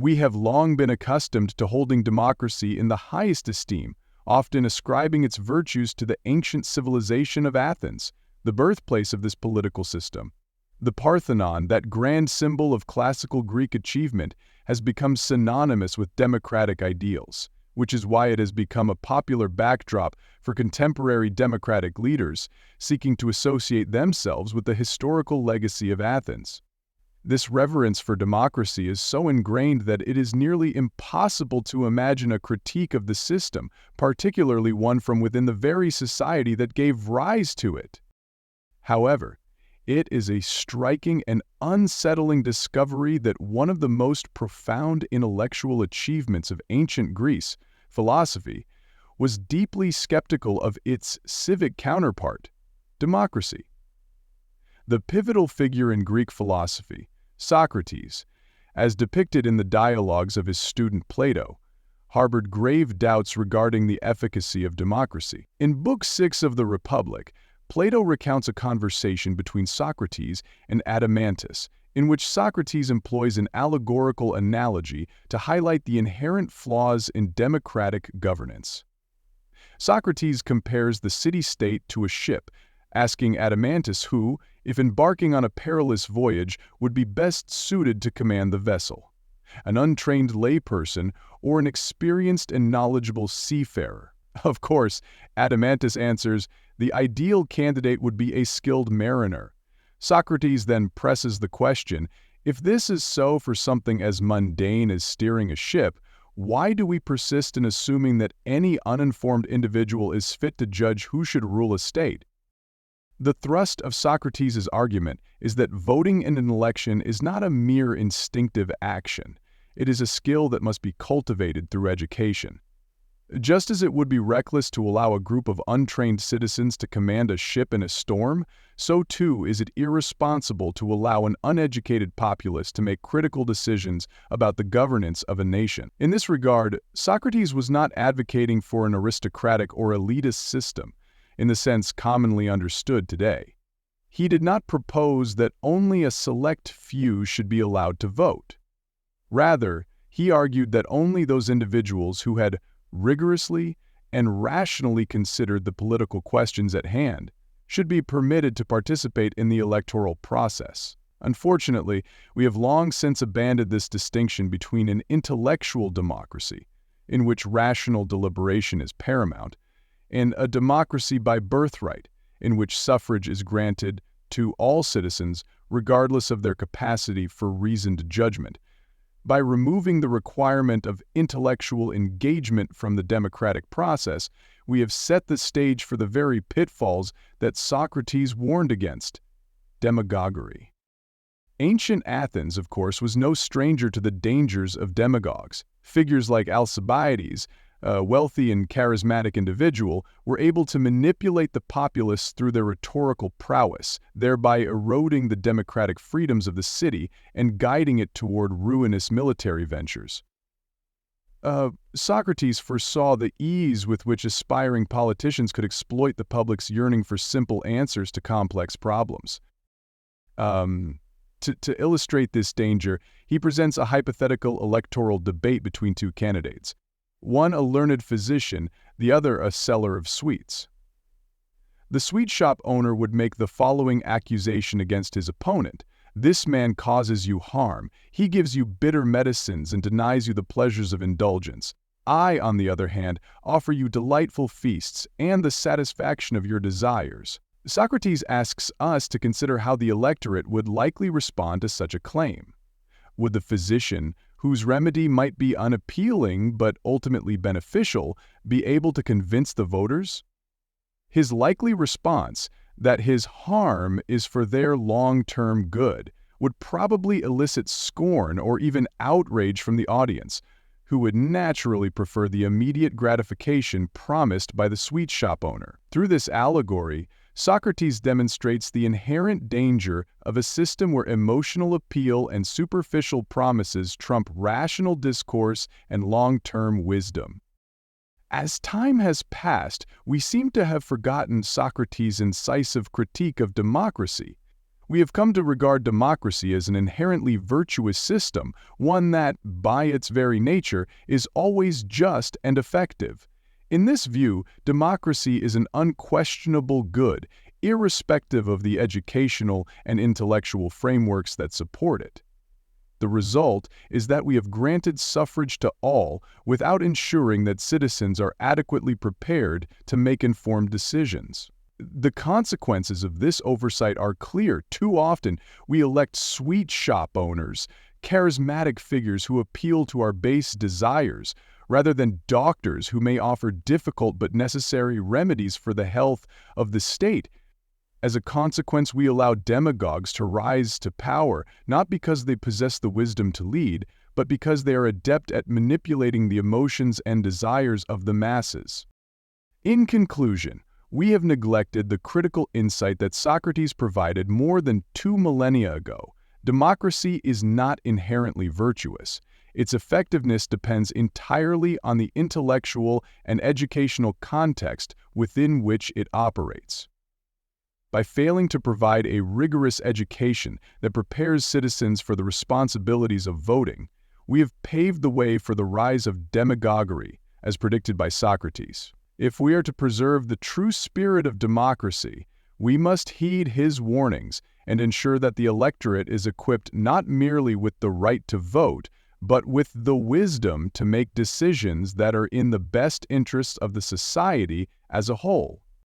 We have long been accustomed to holding democracy in the highest esteem, often ascribing its virtues to the ancient civilization of Athens, the birthplace of this political system. The Parthenon, that grand symbol of classical Greek achievement, has become synonymous with democratic ideals, which is why it has become a popular backdrop for contemporary democratic leaders seeking to associate themselves with the historical legacy of Athens. This reverence for democracy is so ingrained that it is nearly impossible to imagine a critique of the system, particularly one from within the very society that gave rise to it. However, it is a striking and unsettling discovery that one of the most profound intellectual achievements of ancient Greece, philosophy, was deeply skeptical of its civic counterpart, democracy. The pivotal figure in Greek philosophy, Socrates, as depicted in the dialogues of his student Plato, harbored grave doubts regarding the efficacy of democracy. In Book 6 of the Republic, Plato recounts a conversation between Socrates and Adeimantus, in which Socrates employs an allegorical analogy to highlight the inherent flaws in democratic governance. Socrates compares the city-state to a ship, asking Adeimantus who, if embarking on a perilous voyage, would be best suited to command the vessel, an untrained layperson or an experienced and knowledgeable seafarer. Of course, Adeimantus answers, the ideal candidate would be a skilled mariner. Socrates then presses the question, if this is so for something as mundane as steering a ship, why do we persist in assuming that any uninformed individual is fit to judge who should rule a state? The thrust of Socrates' argument is that voting in an election is not a mere instinctive action. It is a skill that must be cultivated through education. Just as it would be reckless to allow a group of untrained citizens to command a ship in a storm, so too is it irresponsible to allow an uneducated populace to make critical decisions about the governance of a nation. In this regard, Socrates was not advocating for an aristocratic or elitist system, in the sense commonly understood today. He did not propose that only a select few should be allowed to vote. Rather, he argued that only those individuals who had rigorously and rationally considered the political questions at hand should be permitted to participate in the electoral process. Unfortunately, we have long since abandoned this distinction between an intellectual democracy, in which rational deliberation is paramount, and a democracy by birthright, in which suffrage is granted to all citizens regardless of their capacity for reasoned judgment. By removing the requirement of intellectual engagement from the democratic process, we have set the stage for the very pitfalls that Socrates warned against: demagoguery. Ancient Athens, of course, was no stranger to the dangers of demagogues. Figures like Alcibiades, a wealthy and charismatic individual, were able to manipulate the populace through their rhetorical prowess, thereby eroding the democratic freedoms of the city and guiding it toward ruinous military ventures. Socrates foresaw the ease with which aspiring politicians could exploit the public's yearning for simple answers to complex problems. To illustrate this danger, he presents a hypothetical electoral debate between two candidates. One a learned physician, the other a seller of sweets. The sweet shop owner would make the following accusation against his opponent: "This man causes you harm. He gives you bitter medicines and denies you the pleasures of indulgence. I, on the other hand, offer you delightful feasts and the satisfaction of your desires." Socrates asks us to consider how the electorate would likely respond to such a claim. Would the physician, whose remedy might be unappealing but ultimately beneficial, be able to convince the voters? His likely response, that his harm is for their long-term good, would probably elicit scorn or even outrage from the audience, who would naturally prefer the immediate gratification promised by the sweet shop owner. Through this allegory, Socrates demonstrates the inherent danger of a system where emotional appeal and superficial promises trump rational discourse and long-term wisdom. As time has passed, we seem to have forgotten Socrates' incisive critique of democracy. We have come to regard democracy as an inherently virtuous system, one that, by its very nature, is always just and effective. In this view, democracy is an unquestionable good, irrespective of the educational and intellectual frameworks that support it. The result is that we have granted suffrage to all without ensuring that citizens are adequately prepared to make informed decisions. The consequences of this oversight are clear. Too often, we elect sweet shop owners, charismatic figures who appeal to our base desires, rather than doctors who may offer difficult but necessary remedies for the health of the state. As a consequence, we allow demagogues to rise to power, not because they possess the wisdom to lead, but because they are adept at manipulating the emotions and desires of the masses. In conclusion, we have neglected the critical insight that Socrates provided more than 2 millennia ago. Democracy is not inherently virtuous. Its effectiveness depends entirely on the intellectual and educational context within which it operates. By failing to provide a rigorous education that prepares citizens for the responsibilities of voting, we have paved the way for the rise of demagoguery, as predicted by Socrates. If we are to preserve the true spirit of democracy, we must heed his warnings and ensure that the electorate is equipped not merely with the right to vote, but with the wisdom to make decisions that are in the best interests of the society as a whole.